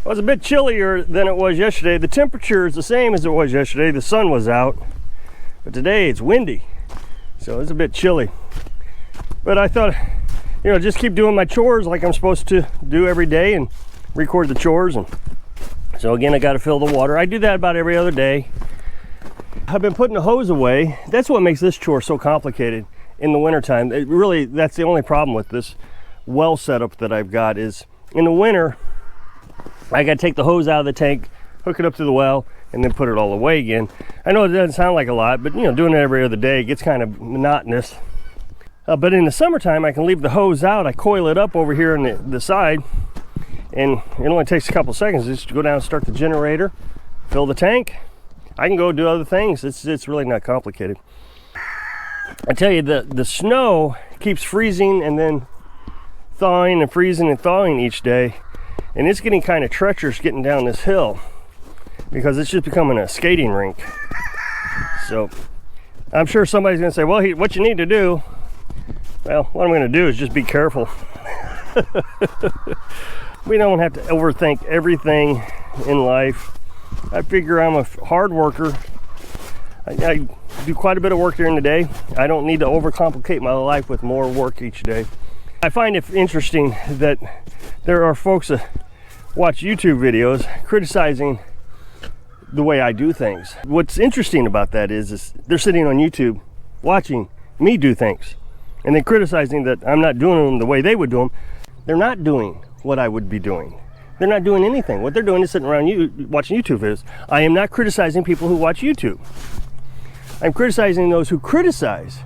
Well, it's a bit chillier than it was yesterday. The temperature is the same as it was yesterday. The sun was out, but today it's windy, so it's a bit chilly. But I thought, just keep doing my chores like I'm supposed to do every day and record the chores. And so again, I got to fill the water. I do that about every other day. I've been putting the hose away. That's what makes this chore so complicated in the wintertime. That's the only problem with this well setup that I've got is in the winter, I got to take the hose out of the tank, hook it up to the well, and then put it all away again. I know it doesn't sound like a lot, but doing it every other day, it gets kind of monotonous. But in the summertime, I can leave the hose out. I coil it up over here on the side, and it only takes a couple seconds just to go down and start the generator, fill the tank. I can go do other things. It's really not complicated. I tell you, the snow keeps freezing and then thawing and freezing and thawing each day. And it's getting kind of treacherous getting down this hill because it's just becoming a skating rink. So I'm sure somebody's going to say, well, what you need to do, well, what I'm going to do is just be careful. We don't have to overthink everything in life. I figure I'm a hard worker. I do quite a bit of work during the day. I don't need to overcomplicate my life with more work each day. I find it interesting that there are folks that watch YouTube videos criticizing the way I do things. What's interesting about that is they're sitting on YouTube watching me do things and then criticizing that I'm not doing them the way they would do them. They're not doing what I would be doing. They're not doing anything. What they're doing is sitting around watching YouTube videos. I am not criticizing people who watch YouTube. I'm criticizing those who criticize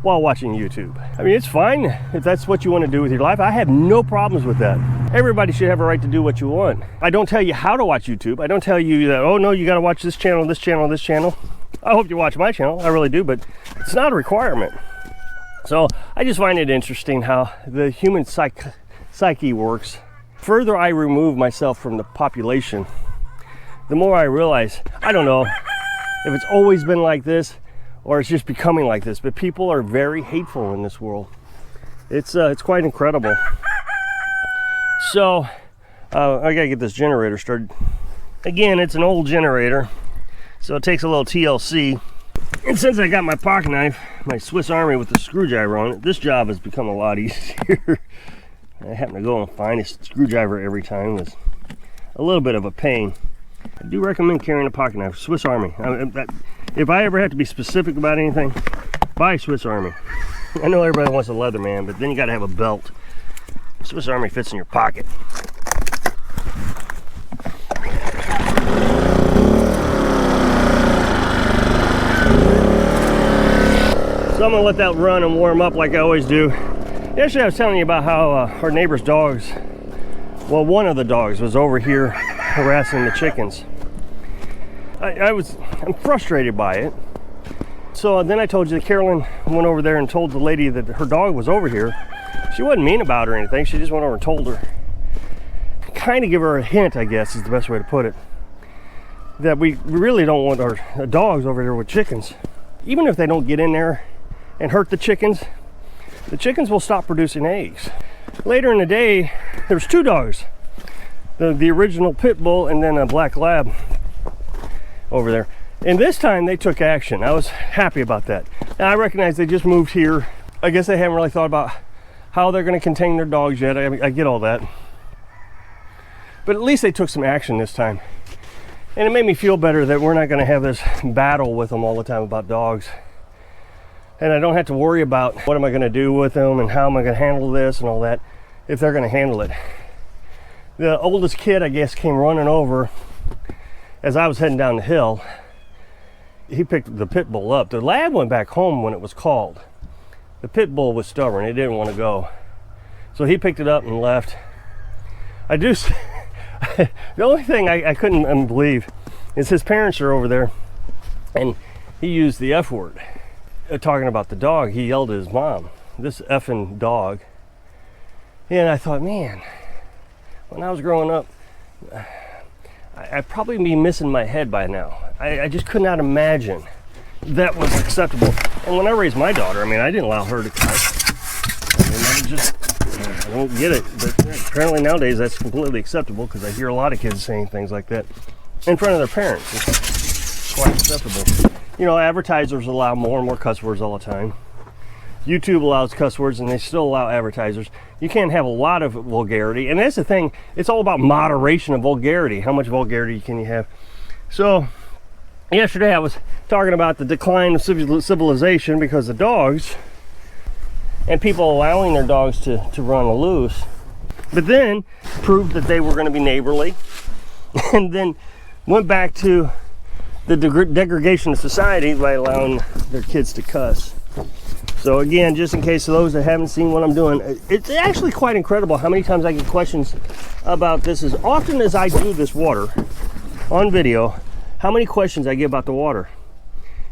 while watching YouTube. I mean, it's fine if that's what you want to do with your life. I have no problems with that. Everybody should have a right to do what you want. I don't tell you how to watch YouTube. I don't tell you that, oh no, you got to watch this channel, this channel, this channel. I hope you watch my channel. I really do, but it's not a requirement. So I just find it interesting how the human psyche works. The further I remove myself from the population, the more I realize, I don't know if it's always been like this or it's just becoming like this, but people are very hateful in this world. It's quite incredible. So I gotta get this generator started. Again, it's an old generator, so it takes a little TLC. And since I got my pocket knife, my Swiss Army with the screwdriver on it, this job has become a lot easier. I happen to go and find a screwdriver every time. It's a little bit of a pain. I do recommend carrying a pocket knife, Swiss Army. If I ever have to be specific about anything, buy Swiss Army. I know everybody wants a Leatherman, but then you got to have a belt. Swiss Army fits in your pocket. So I'm gonna let that run and warm up like I always do. Yesterday I was telling you about how our neighbor's dogs, well, one of the dogs was over here harassing the chickens. I'm frustrated by it. So then I told you that Carolyn went over there and told the lady that her dog was over here. She wasn't mean about her or anything. She just went over and told her. Kind of give her a hint, I guess is the best way to put it, that we really don't want our dogs over here with chickens. Even if they don't get in there and hurt the chickens will stop producing eggs. Later in the day, there was two dogs. The original pit bull and then a black lab over there. And this time they took action. I was happy about that. Now I recognize they just moved here. I guess they haven't really thought about how they're going to contain their dogs yet. I get all that. But at least they took some action this time. And it made me feel better that we're not going to have this battle with them all the time about dogs. And I don't have to worry about what am I going to do with them and how am I going to handle this and all that if they're going to handle it. The oldest kid, I guess, came running over as I was heading down the hill. He picked the pit bull up. The lab went back home when it was called. The pit bull was stubborn. It didn't want to go. So he picked it up and left. The only thing I couldn't believe is his parents are over there and he used the F word. Talking about the dog, he yelled at his mom, this effing dog. And I thought, man, when I was growing up, I'd probably be missing my head by now. I just could not imagine that was acceptable. And when I raised my daughter, I mean, I didn't allow her to cuss. I mean, I would just I don't get it, but apparently nowadays that's completely acceptable, because I hear a lot of kids saying things like that in front of their parents. It's quite acceptable. You know, advertisers allow more and more cuss words all the time. YouTube allows cuss words, and they still allow advertisers. You can't have a lot of vulgarity, and that's the thing. It's all about moderation of vulgarity. How much vulgarity can you have? So yesterday I was talking about the decline of civilization because of dogs and people allowing their dogs to run loose, but then proved that they were going to be neighborly, and then went back to the degradation of society by allowing their kids to cuss. So again, just in case of those that haven't seen what I'm doing, it's actually quite incredible how many times I get questions about this. As often as I do this water on video, how many questions I get about the water.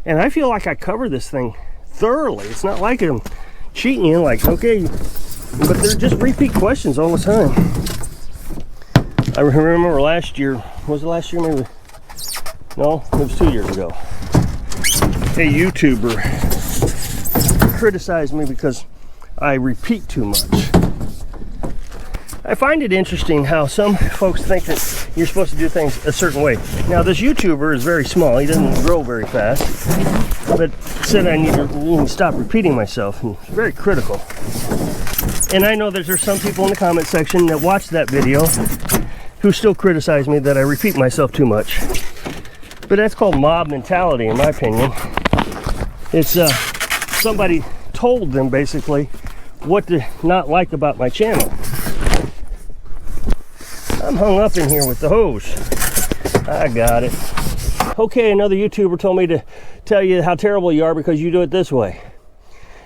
And I feel like I cover this thing thoroughly. It's not like I'm cheating you, like, okay, but they're just repeat questions all the time. I remember last year, was it last year maybe? No, it was 2 years ago. A YouTuber criticized me because I repeat too much. I find it interesting how some folks think that you're supposed to do things a certain way. Now, this YouTuber is very small. He doesn't grow very fast, but said I need to stop repeating myself, and it's very critical. And I know that there's some people in the comment section that watch that video who still criticize me that I repeat myself too much. But that's called mob mentality, in my opinion. It's somebody told them basically what to not like about my channel. I'm hung up in here with the hose. I got it. Okay, another YouTuber told me to tell you how terrible you are because you do it this way.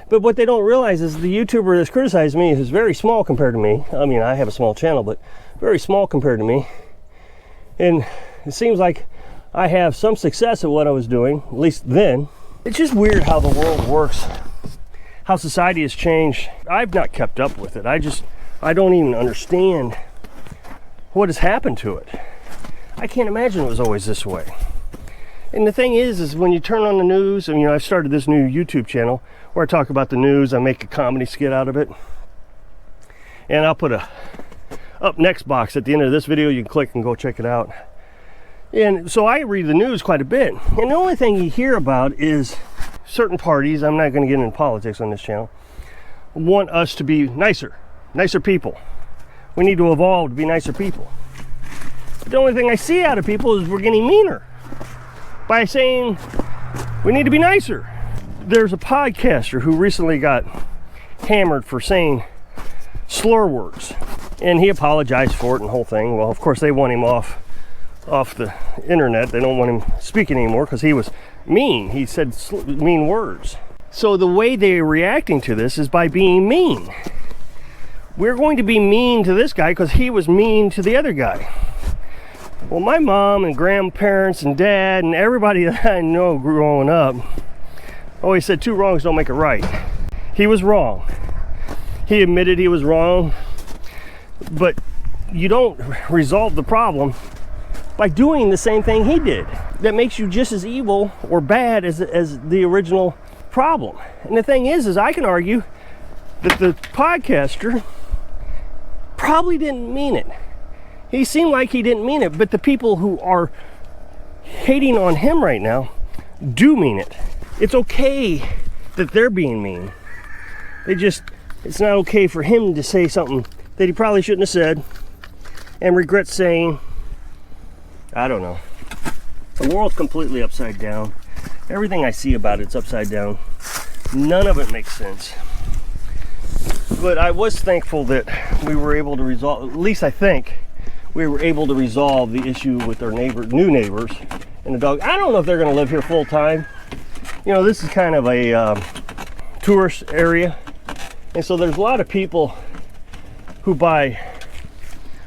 But what they don't realize is the YouTuber that's criticized me is very small compared to me. I mean, I have a small channel, but very small compared to me. And it seems like I have some success at what I was doing, at least then. It's just weird how the world works, how society has changed. I've not kept up with it. I don't even understand what has happened to it. I can't imagine it was always this way. And the thing is when you turn on the news, and I've started this new YouTube channel where I talk about the news, I make a comedy skit out of it. And I'll put a up next box at the end of this video. You can click and go check it out. And so I read the news quite a bit, and the only thing you hear about is certain parties, I'm not going to get into politics on this channel, want us to be nicer people. We need to evolve to be nicer people. But the only thing I see out of people is we're getting meaner by saying we need to be nicer. There's a podcaster who recently got hammered for saying slur words, and he apologized for it and the whole thing. Well, of course they want him off the internet. They don't want him speaking anymore because he was mean. He said mean words. So the way they're reacting to this is by being mean. We're going to be mean to this guy because he was mean to the other guy. Well, my mom and grandparents and dad and everybody that I know growing up always said 2 wrongs don't make a right. He was wrong. He admitted he was wrong, but you don't resolve the problem by doing the same thing he did. That makes you just as evil or bad as the original problem. And the thing is I can argue that the podcaster probably didn't mean it. He seemed like he didn't mean it, but the people who are hating on him right now do mean it. It's okay that they're being mean. It's not okay for him to say something that he probably shouldn't have said and regret saying. I don't know. The world's completely upside down. Everything I see about it's upside down. None of it makes sense. But I was thankful that we were able to resolve, at least I think, we were able to resolve the issue with our new neighbors and the dog. I don't know if they're going to live here full time. This is kind of a tourist area. And so there's a lot of people who buy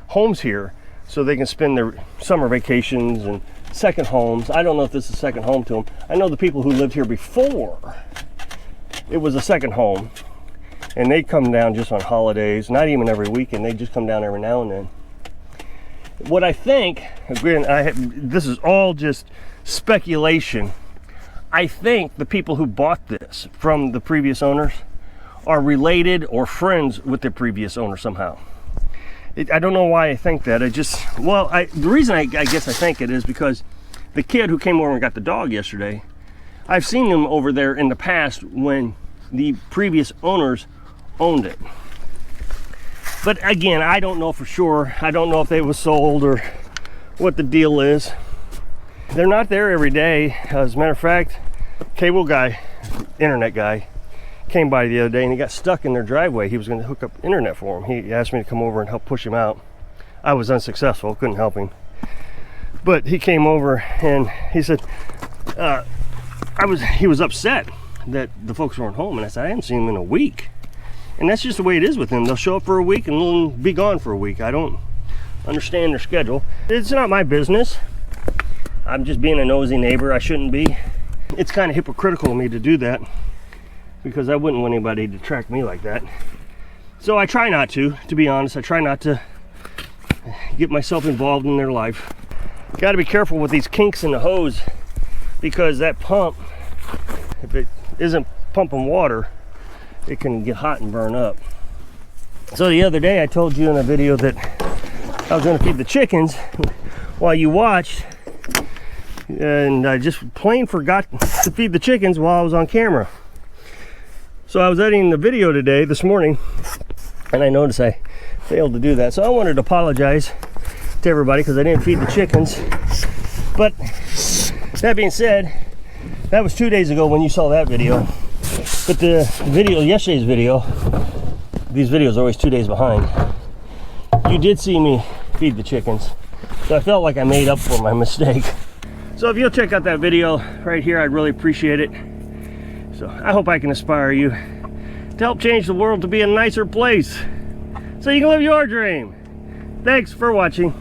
homes here so they can spend their summer vacations and second homes. I don't know if this is a second home to them. I know the people who lived here before, it was a second home, and they come down just on holidays, not even every weekend. They just come down every now and then. What I think, again, this is all just speculation. I think the people who bought this from the previous owners are related or friends with the previous owner somehow. I don't know why I think that. The reason I guess I think it is because the kid who came over and got the dog yesterday, I've seen him over there in the past when the previous owners owned it. But again, I don't know for sure. I don't know if they was sold or what the deal is. They're not there every day. As a matter of fact, cable guy, internet guy, came by the other day and he got stuck in their driveway. He was going to hook up internet for him. He asked me to come over and help push him out. I was unsuccessful, couldn't help him. But he came over and he said, he was upset that the folks weren't home. And I said, I haven't seen them in a week. And that's just the way it is with them. They'll show up for a week and they'll be gone for a week. I don't understand their schedule. It's not my business. I'm just being a nosy neighbor. I shouldn't be. It's kind of hypocritical of me to do that because I wouldn't want anybody to track me like that. So I try not to be honest. I try not to get myself involved in their life. Got to be careful with these kinks in the hose because that pump, if it isn't pumping water, it can get hot and burn up. So the other day I told you in a video that I was going to feed the chickens while you watched, and I just plain forgot to feed the chickens while I was on camera. So I was editing the video this morning, and I noticed I failed to do that. So I wanted to apologize to everybody because I didn't feed the chickens. But that being said, that was 2 days ago when you saw that video. But the video, yesterday's video, these videos are always 2 days behind. You did see me feed the chickens. So I felt like I made up for my mistake. So if you'll check out that video right here, I'd really appreciate it. So I hope I can inspire you to help change the world to be a nicer place so you can live your dream. Thanks for watching.